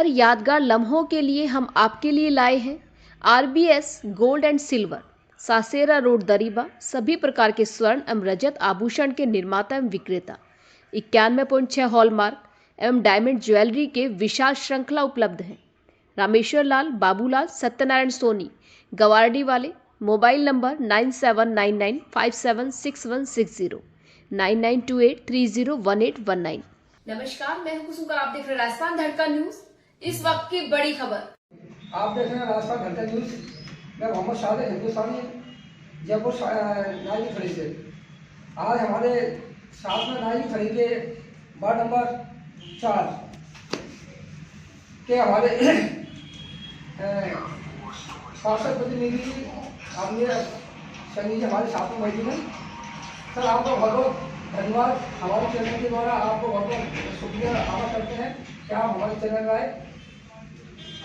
हर यादगार लम्हों के लिए हम आपके लिए लाए हैं RBS gold and silver, Sasera road, Dariba. सभी प्रकार के स्वर्ण एवं रजत आभूषण के निर्माता एवं विक्रेता। 91.6 हॉलमार्क एवं डायमंड ज्वेलरी के विशाल श्रृंखला उपलब्ध हैं। रामेश्वर लाल, बाबूलाल, सत्यनारायण सोनी, गवारडी वाले। Mobile number 9799576160, 9928301819। नमस्कार, मैं हूं कुसुम। आप देख रहे हैं राजस्थान धड़का न्यूज। इस वक्त की बड़ी खबर। आप देख रहे हैं राजस्थान धड़का न्यूज। मैं मोहम्मद शाहिद, हिंदुस्तानी, जयपुर नाई की खड़ी से। आज हमारे साथ में नाई की खड़ी के वार्ड नंबर 4 के हमारे शासक प्रतिनिधि आदरणीय सनी जी हमारे साथ में मौजूद हैं। सर, आपका बहुत बहुत धन्यवाद। हमारे चैनल के द्वारा आपको बहुत बहुत शुक्रिया अदा करते हैं कि आप हमारे चैनल आए।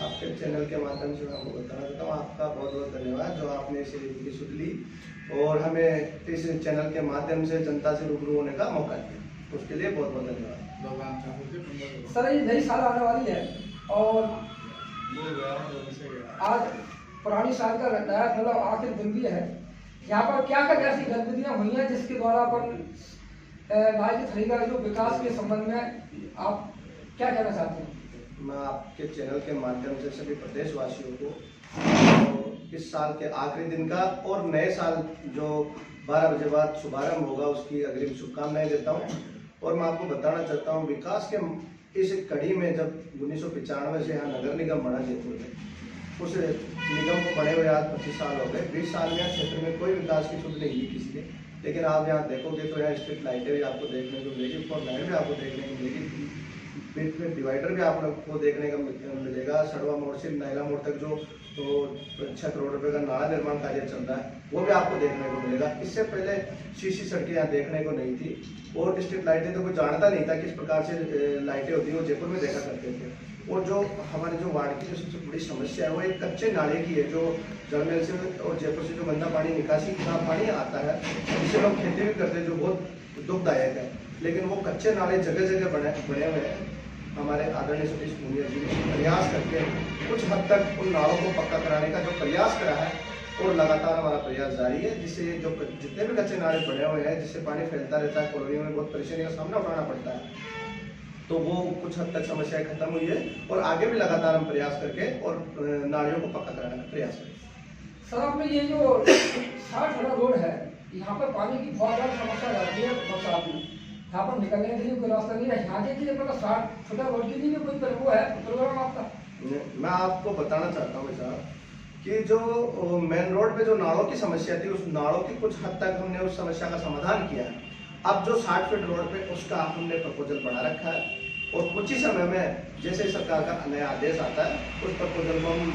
आपके चैनल के माध्यम से मैं आपको बताना चाहता हूँ, आपका बहुत बहुत धन्यवाद जो आपने इस रीति की सुध ली और हमें इस चैनल के माध्यम से जनता से रूबरू होने का मौका दिया, उसके लिए बहुत बहुत धन्यवाद। सर, ये नई साल आने वाली है और आज पुरानी साल का नया मतलब आखिर दिन भी है। यहाँ पर क्या क्या ऐसी गतिविधियाँ हुई हैं जिसके द्वारा अपन नाई की खड़ी का जो विकास के संबंध में आप क्या कहना चाहते हैं? मैं आपके चैनल के माध्यम से सभी प्रदेशवासियों को इस साल के आखिरी दिन का और नए साल जो 12 बजे बाद शुभारंभ होगा उसकी अग्रिम शुभकामनाएं देता हूं। और मैं आपको बताना चाहता हूं, विकास के इस कड़ी में जब 1995 से यहाँ नगर निगम बना जयपुर में, उस निगम को बने हुए आज 25 साल हो गए। 20 साल में क्षेत्र में कोई विकास की सुध नहीं की किसी ने, लेकिन आप यहाँ देखोगे तो यहाँ स्ट्रीट लाइटें भी आपको देखने को मिलेगी, 4 लाइन भी आपको देखने को मिलेगी, बीच में डिवाइडर भी आपको देखने का मिलेगा। सड़वा मोड़ से नायला मोड़ तक जो 6 करोड़ रुपए का नाला निर्माण कार्य चल रहा है वो भी आपको देखने को मिलेगा। इससे पहले सीसी सड़कें यहाँ देखने को नहीं थी और स्ट्रीट लाइटें तो कोई जानता नहीं था किस प्रकार से लाइटें होती है, वो जयपुर में देखा करते थे। और जो हमारे जो वार्ड की जो सबसे बड़ी समस्या है वो एक कच्चे नाले की है, जो जलमहल से और जयपुर से जो गंदा पानी निकासी का पानी आता है जिससे लोग खेती भी करते हैं, जो बहुत दुखदायक है। लेकिन वो कच्चे नाले जगह जगह बने हुए हैं। हमारे आदरणीय सतीश पूनिया जी ने प्रयास करके कुछ हद तक उन नालों को पक्का कराने का जो प्रयास करा है और लगातार हमारा प्रयास जारी है, जिससे जो जितने भी कच्चे नाले बने हुए हैं जिससे पानी फैलता रहता है, कॉलोनियों में बहुत परेशानी का सामना उठाना पड़ता है, तो वो कुछ हद तक समस्याएं खत्म हुई है और आगे भी लगातार हम प्रयास करके और नालियों को पक्का कराने का प्रयास करें। सर, आपने ये जो 60 रोड है, यहाँ पर पानी की बहुत ज़्यादा समस्या रहती है बरसात में। यहाँ पर निकलने के लिए कोई रास्ता नहीं है। यहाँ के लिए मतलब 60 छोटा रोड के लिए कोई वो है प्रोग्राम आपका? मैं आपको बताना चाहता हूँ साहब कि जो मेन रोड पे जो नालों की समस्या थी, उस नालों की कुछ हद तक हमने उस समस्या का समाधान किया है। अब जो 60 फीट रोड पे उसका हमने प्रपोजल बना रखा है और कुछ ही समय में जैसे सरकार का नया आदेश आता है उस प्रपोजल को हम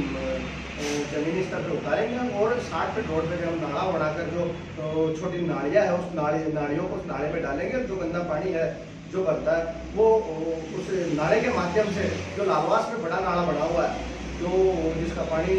जमीनी स्तर पर उतारेंगे और 60 फीट रोड पे हम नाला बनाकर जो छोटी नालियाँ है उस नालियों को उस नाले में डालेंगे। जो गंदा पानी है जो भरता है वो उस नाले के माध्यम से जो लालवास में बड़ा नाला बना हुआ है, जो जिसका पानी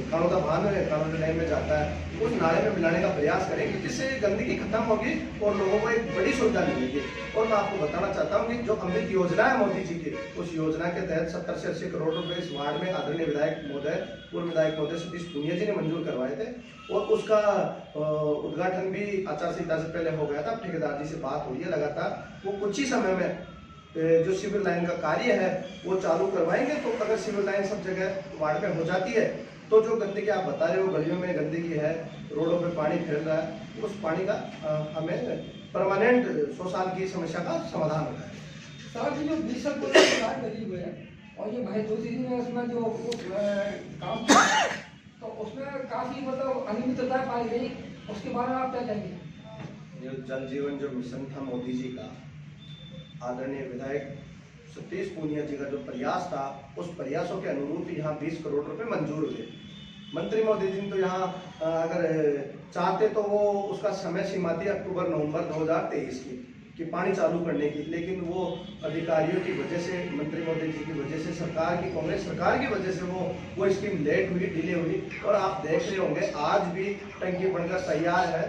कानोदा भान में कानोदा डैम में जाता है, उस नाले में मिलाने का प्रयास करेंगे, जिससे गंदगी खत्म होगी और लोगों को एक बड़ी सुविधा मिलेगी। और मैं आपको बताना चाहता हूँ कि जो अमृत योजना है मोदी जी की, उस योजना के तहत 70 से 80 करोड़ रुपए इस वार्ड में आदरणीय पूर्व विधायक महोदय सतीश पूनिया जी ने मंजूर करवाए थे और उसका उद्घाटन भी आचार संहिता से पहले हो गया था। ठेकेदार जी से बात हुई है लगातार, वो कुछ ही समय में जो सिविल लाइन का कार्य है वो चालू करवाएंगे। तो अगर सिविल लाइन सब जगह वार्ड में हो जाती है तो जो गंदगी आप बता रहे हो, गलियों में गंदगी है, रोडों पे पानी फैल रहा है, उस पानी का हमें परमानेंट 100 साल की समस्या का समाधान होगा। सर, जो 20 साल करी हुए है और ये भाई जोशी जी ने उसमें जो काम किया तो उसमें काफी मतलब अनियमितता पाई गई, उसके बारे में आप क्या कहेंगे? जो जल जीवन जो मिशन था मोदी जी का, आदरणीय विधायक सतीश पूनिया जी का जो प्रयास था, उस प्रयासों के अनुरूप यहाँ 20 करोड़ रुपए मंजूर हुए। मंत्री महोदय जी तो यहाँ अगर चाहते तो वो उसका समय सीमा थी अक्टूबर नवंबर 2023 की पानी चालू करने की, लेकिन वो अधिकारियों की वजह से, मंत्री महोदय जी की वजह से, सरकार की, कांग्रेस सरकार की वजह से वो स्कीम लेट हुई, डिले हुई। और आप देख रहे होंगे आज भी टंकी बनकर तैयार है,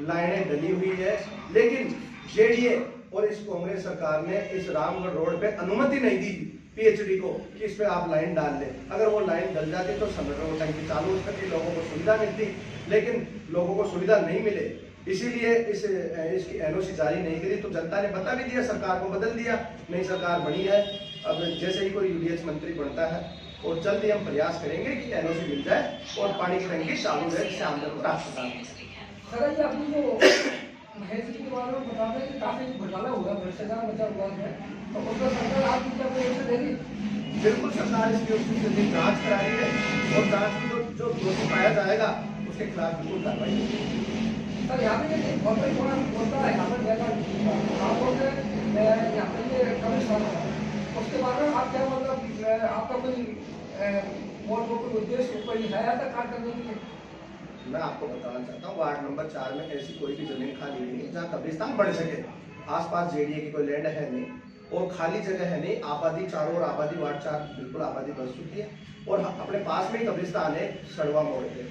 लाइनें डली हुई है, लेकिन जेडीए और इस कांग्रेस सरकार ने इस रामगढ़ रोड पे अनुमति नहीं दी PhD को कि इस पे आप लाइन डाल लें। अगर वो लाइन डल जाती तो संगठन को टंकी चालू हो सकती, लोगों को सुविधा मिलती, लेकिन लोगों को सुविधा नहीं मिले, इसीलिए इसकी NOC जारी नहीं करी। तो जनता ने बता भी दिया, सरकार को बदल दिया, नई सरकार बनी है। अब जैसे ही कोई UDH मंत्री बनता है और जल्दी हम प्रयास करेंगे कि NOC मिल जाए और पानी की टंकी चालू रहे, जिससे आम जनता को राहत मिले। सर ये आपने जो महेश जी के बारे में बता रहे हैं कि काफी घोटाला हुआ, भ्रष्टाचार मचा हुआ है, तो उसका सरकार आपकी क्या कोई एक्शन लेगी? बिल्कुल सरकार इसकी उसकी जांच करा रही है और जांच की जो दोषी पाया जाएगा उसके खिलाफ बिल्कुल कार्रवाई होगी। सर यहाँ पे ये बहुत बड़ा होता है, यहाँ पर ज्यादा खासतौर से यहाँ पे ये कमिश्नर है, उसके बारे में आप क्या मतलब आपका कोई बोर्ड को कोई उद्देश्य कोई है ऐसा कार्य करने के लिए? मैं आपको बताना चाहता हूँ, वार्ड नंबर 4 में ऐसी कोई भी जमीन खाली नहीं है जहाँ कब्रिस्तान बन सके। आसपास JDA की कोई लैंड है नहीं और खाली जगह है नहीं। आबादी चारों ओर आबादी, वार्ड 4 बिल्कुल आबादी बस चुकी है और अपने पास में ही कब्रिस्तान है सड़वा मोड़ पे,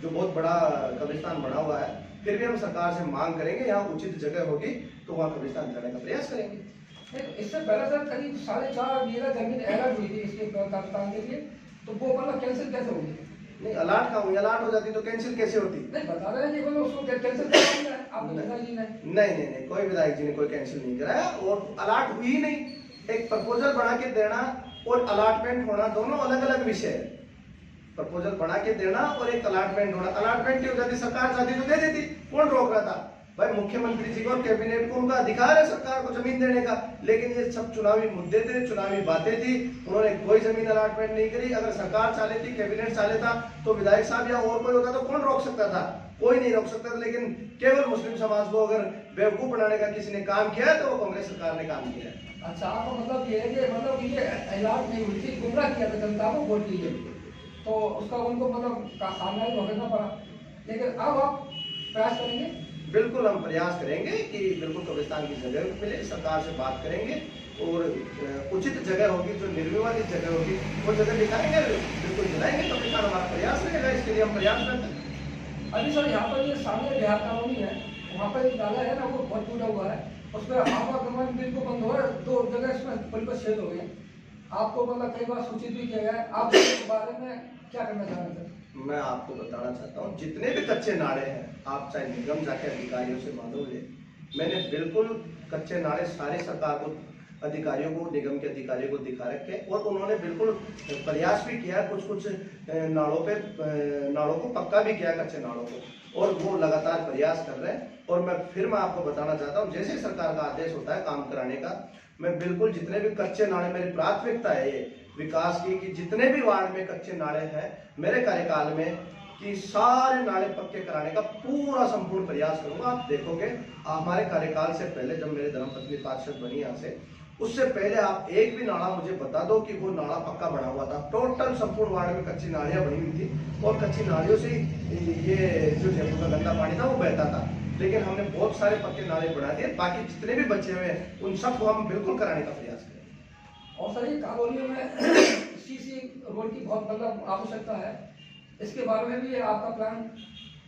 जो बहुत बड़ा कब्रिस्तान बना हुआ है। फिर भी हम सरकार से मांग करेंगे, यहाँ उचित जगह होगी तो वहाँ कब्रिस्तान करने का प्रयास करेंगे। इससे पहले सर करीब 4.5 बीघा जमीन अलर्ट हुई थी इसके कब्रिस्तान के लिए, तो वो मतलब कैंसिल कैसे होगी? नहीं, अलाट कहाँ हुई? अलाट हो जाती तो कैंसिल कैसे होती? नहीं बता रहे हैं कि मतलब उसको कैंसिल करना है आपने विधायक जी ने? नहीं, कोई विधायक जी ने कोई कैंसिल नहीं कराया और अलाट हुई ही नहीं। एक प्रपोजल बना के देना और अलाटमेंट होना दोनों अलग अलग विषय है। प्रपोजल बना के देना और एक अलाटमेंट होना, अलाटमेंट हो जाती, सरकार चाहती तो दे देती, कौन रोक रहा था? भाई मुख्यमंत्री जी को और कैबिनेट को उनका अधिकार है सरकार को जमीन देने का, लेकिन ये सब चुनावी मुद्दे थे, चुनावी बातें थी, उन्होंने कोई जमीन अलाटमेंट नहीं करी। अगर सरकार चाह लेती, कैबिनेट चाह लेता तो विधायक साहब या और कोई होता तो कौन रोक सकता था? कोई नहीं रोक सकता था। लेकिन केवल मुस्लिम समाज को अगर बेवकूफ बनाने का किसी ने काम किया है तो वो कांग्रेस सरकार ने काम किया है। अच्छा, आपका मतलब ये है कि मतलब ये इलाज नहीं हुई थी, गुमराह किया था जनता को वोट दीजिए, तो उसका उनको मतलब सामना ही भुगतना पड़ा, लेकिन अब आप प्रयास करेंगे? बिल्कुल हम प्रयास करेंगे कि बिल्कुल कब्रिस्तान की जगह मिले, सरकार से बात करेंगे और उचित जगह होगी, जो निर्विवादित जगह होगी वो जगह दिखाएंगे, बिल्कुल दिलाएंगे कब्रिस्तान। हमारा प्रयास रहेगा, इसके लिए हम प्रयास करते हैं। अभी सर यहाँ पर ये सामने बिहार कॉलोनी है, वहाँ पर एक नाला है ना, वो बहुत टूटा हुआ है, उसमें आवागमन बिल्कुल बंद हो रहा है, 2 जगह इसमें पुल पर छेद हो गए। आपको मतलब कई बार सूचित भी किया गया है, आप इसके बारे में क्या करना चाह रहे थे? मैं आपको बताना चाहता हूँ, जितने भी कच्चे नाले हैं, आप चाहे निगम जाके अधिकारियों से मालूम ले, मैंने बिल्कुल कच्चे नाले सारे सरकार को, अधिकारियों को, निगम के अधिकारियों को दिखा रखे और उन्होंने बिल्कुल प्रयास भी किया, कुछ नालों को पक्का भी किया, कच्चे नालों को, और वो लगातार प्रयास कर रहे हैं। और मैं आपको बताना चाहता हूँ, जैसे सरकार का आदेश होता है काम कराने का, मैं बिल्कुल जितने भी कच्चे नाले, मेरी प्राथमिकता है ये विकास की, कि जितने भी वार्ड में कच्चे नाले हैं मेरे कार्यकाल में, कि सारे नाले पक्के कराने का पूरा संपूर्ण प्रयास करूंगा। आप देखोगे हमारे कार्यकाल से पहले, जब मेरे धर्मपत्नी पार्षद बनी यहाँ से, उससे पहले आप एक भी नाला मुझे बता दो कि वो नाला पक्का बना हुआ था। टोटल संपूर्ण वार्ड में कच्ची नालियां बनी हुई थी और कच्ची नालियों से ये जो जयपुर का गंदा पानी था वो बहता था। लेकिन हमने बहुत सारे पक्के नाले बना दिए, बाकी जितने भी बचे हुए हैं उन सबको हम बिल्कुल कराने का प्रयास करें। और सर ये कॉलोनियों में CC रोड की बहुत मतलब आवश्यकता है, इसके बारे में भी आपका प्लान?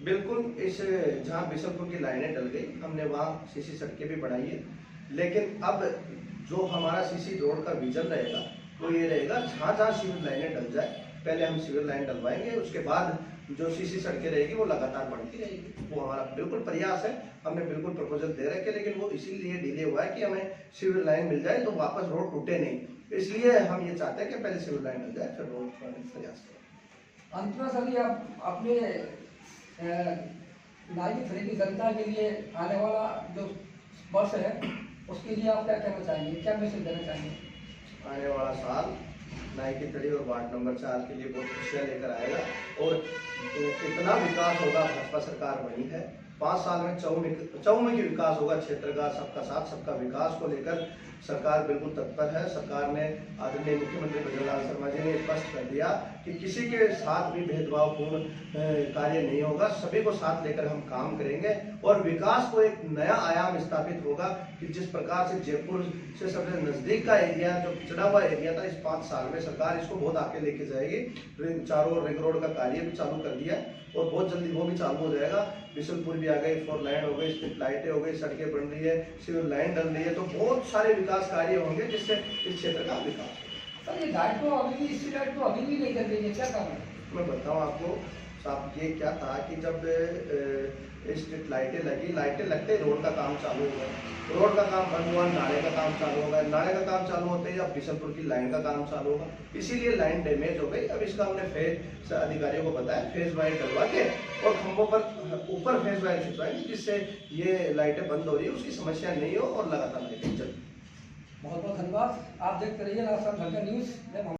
बिल्कुल, इस जहाँ बिशनपुर की लाइनें डल गई, हमने वहाँ CC सड़कें भी बढ़ाई है, लेकिन अब जो हमारा CC रोड का विजन रहेगा वो ये रहेगा, जहाँ जहाँ सिविल लाइनें डल जाए पहले हम सिविल लाइन डलवाएंगे, उसके बाद जो CC सड़कें रहेगी वो लगातार बढ़ती रहेगी। वो हमारा बिल्कुल प्रयास है, हमने बिल्कुल प्रपोजल दे रखे, लेकिन वो इसीलिए डिले हुआ है कि हमें सिविल लाइन मिल जाए तो वापस रोड टूटे नहीं, इसलिए हम ये चाहते हैं कि पहले सिविल लाइन मिल जाए फिर रोड बनाने का प्रयास करें। अंत में सर आप अपने नागरिक फ्री की जनता के लिए आने वाला जो वर्ष है उसके लिए आप क्या कहना चाहेंगे, क्या मैसेज देना चाहेंगे? आने वाला साल नाई की तड़ी और वार्ड नंबर 4 के लिए बहुत खुशियाँ लेकर आएगा और इतना विकास होगा, भाजपा सरकार बनी है 5 साल में चौमुखी विकास होगा क्षेत्र का, सबका साथ सबका विकास को लेकर सरकार बिल्कुल तत्पर है। सरकार ने, आदरणीय मुख्यमंत्री भजनलाल शर्मा जी ने स्पष्ट कर दिया कि किसी के साथ भी भेदभावपूर्ण कार्य नहीं होगा, सभी को साथ लेकर हम काम करेंगे और विकास को एक नया आयाम स्थापित होगा कि जिस प्रकार से जयपुर से सबसे नजदीक का एरिया, जो पिछड़ा हुआ एरिया था, इस 5 साल में सरकार इसको बहुत आगे लेके जाएगी। चारों ओर रिंग रोड का कार्य भी चालू कर दिया और बहुत जल्दी वो भी चालू हो जाएगा। बिशनपुर भी आ गई, 4 लाइन हो गई, स्ट्रीट लाइटें हो गई, सड़कें बन रही है, सिविल लाइन डल रही है, तो बहुत सारे विकास कार्य होंगे जिससे इस क्षेत्र का विकास होगा। लाइट तो अभी भी, इसकी लाइट तो अभी भी नहीं चल रही है, क्या कारण है? मैं बताऊं आपको साहब, ये क्या था कि जब स्ट्रीट लाइटें लगी, लाइटें लगते ही रोड का काम चालू हो गया, रोड का काम बंद हुआ, नाले का काम चालू हो गया, नाले का काम चालू होते ही अब बिशनपुर की लाइन का काम चालू होगा, इसीलिए लाइन डैमेज हो गई। अब इसका हमने फेज अधिकारियों को बताया, फेज वायर डलवा के और खंभों पर ऊपर फेज वायर खिंचवाएंगे, जिससे ये लाइटें बंद हो रही है उसकी समस्या नहीं हो और लगातार लाइटें चल। बहुत बहुत धन्यवाद। आप देखते रहिए राजस्थान धड़कन न्यूज़।